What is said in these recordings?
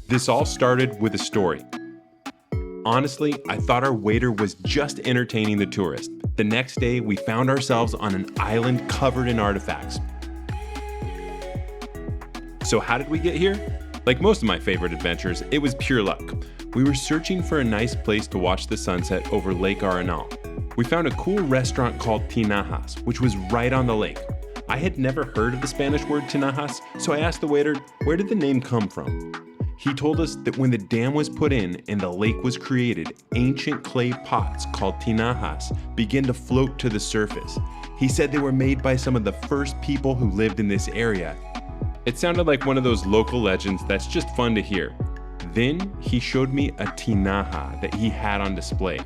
This all started with a story. Honestly, I thought our waiter was just entertaining the tourist. The next day, we found ourselves on an island covered in artifacts. So how did we get here? Like most of my favorite adventures, it was pure luck. We were searching for a nice place to watch the sunset over Lake Arenal. We found a cool restaurant called Tinajas, which was right on the lake. I had never heard of the Spanish word Tinajas, so I asked the waiter, where did the name come from? He told us that when the dam was put in and the lake was created, ancient clay pots called tinajas began to float to the surface. He said they were made by some of the first people who lived in this area. It sounded like one of those local legends that's just fun to hear. Then he showed me a tinaja that he had on display.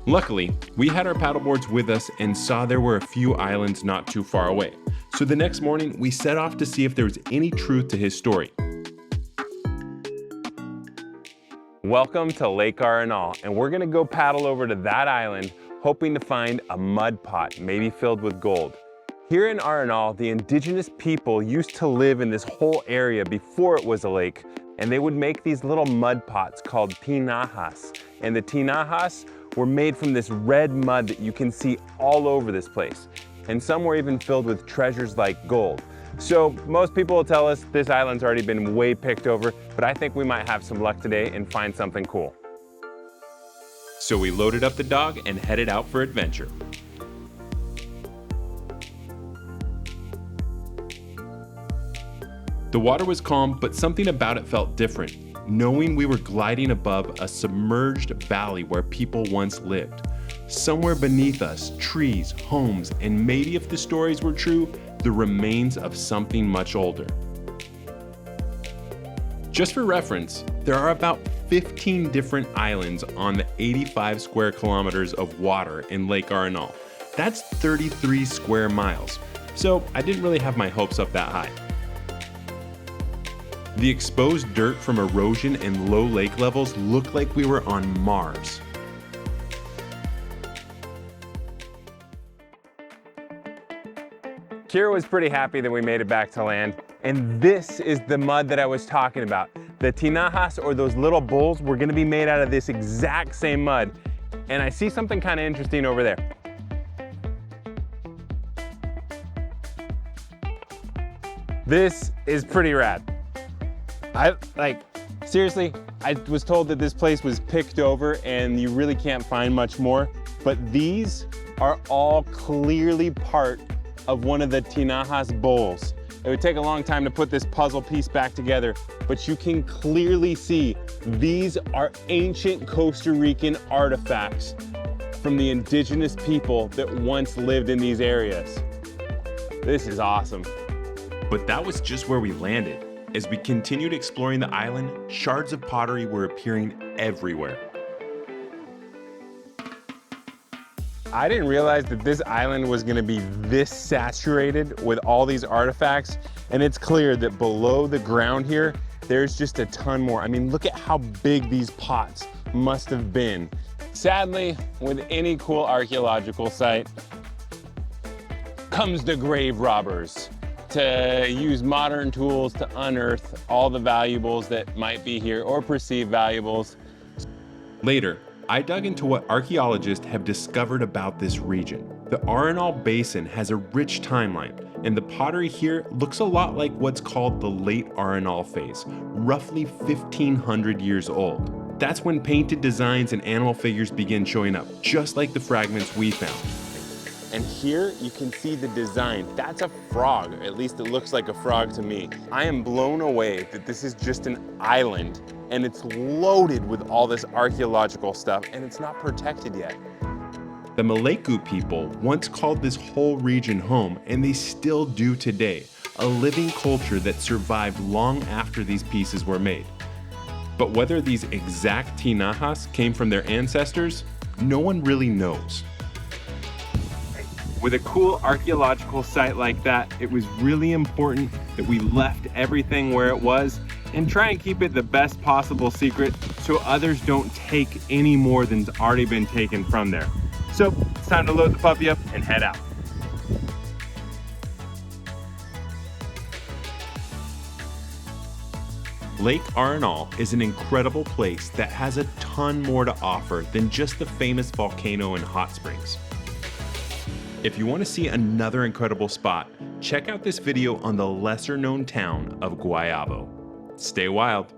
Luckily, we had our paddleboards with us and saw there were a few islands not too far away. So the next morning, we set off to see if there was any truth to his story. Welcome to Lake Arenal, and we're gonna go paddle over to that island, hoping to find a mud pot, maybe filled with gold. Here in Arenal, the indigenous people used to live in this whole area before it was a lake, and they would make these little mud pots called tinajas. And the tinajas were made from this red mud that you can see all over this place. And some were even filled with treasures like gold. So most people will tell us this island's already been way picked over, but I think we might have some luck today and find something cool. So we loaded up the dog and headed out for adventure. The water was calm, but something about it felt different, knowing we were gliding above a submerged valley where people once lived. Somewhere beneath us, trees, homes, and maybe if the stories were true, the remains of something much older. Just for reference, there are about 15 different islands on the 85 square kilometers of water in Lake Arenal. That's 33 square miles, so I didn't really have my hopes up that high. The exposed dirt from erosion and low lake levels looked like we were on Mars. Kira was pretty happy that we made it back to land, and this is the mud that I was talking about. The tinajas, or those little bowls, were gonna be made out of this exact same mud, and I see something kind of interesting over there. This is pretty rad. Seriously, I was told that this place was picked over and you really can't find much more, but these are all clearly part of one of the tinajas bowls. It would take a long time to put this puzzle piece back together, but you can clearly see these are ancient Costa Rican artifacts from the indigenous people that once lived in these areas. This is awesome. But that was just where we landed. As we continued exploring the island, shards of pottery were appearing everywhere. I didn't realize that this island was gonna be this saturated with all these artifacts, and it's clear that below the ground here, there's just a ton more. I mean, look at how big these pots must have been. Sadly, with any cool archaeological site comes the grave robbers to use modern tools to unearth all the valuables that might be here or perceived valuables. Later, I dug into what archaeologists have discovered about this region. The Arenal Basin has a rich timeline, and the pottery here looks a lot like what's called the Late Arenal Phase, roughly 1,500 years old. That's when painted designs and animal figures begin showing up, just like the fragments we found. And here you can see the design. That's a frog, at least it looks like a frog to me. I am blown away that this is just an island and it's loaded with all this archaeological stuff and it's not protected yet. The Maleku people once called this whole region home, and they still do today, a living culture that survived long after these pieces were made. But whether these exact tinajas came from their ancestors, no one really knows. With a cool archaeological site like that, it was really important that we left everything where it was and try and keep it the best possible secret so others don't take any more than's already been taken from there. So it's time to load the puppy up and head out. Lake Arenal is an incredible place that has a ton more to offer than just the famous volcano and hot springs. If you want to see another incredible spot, check out this video on the lesser known town of Guayabo. Stay wild.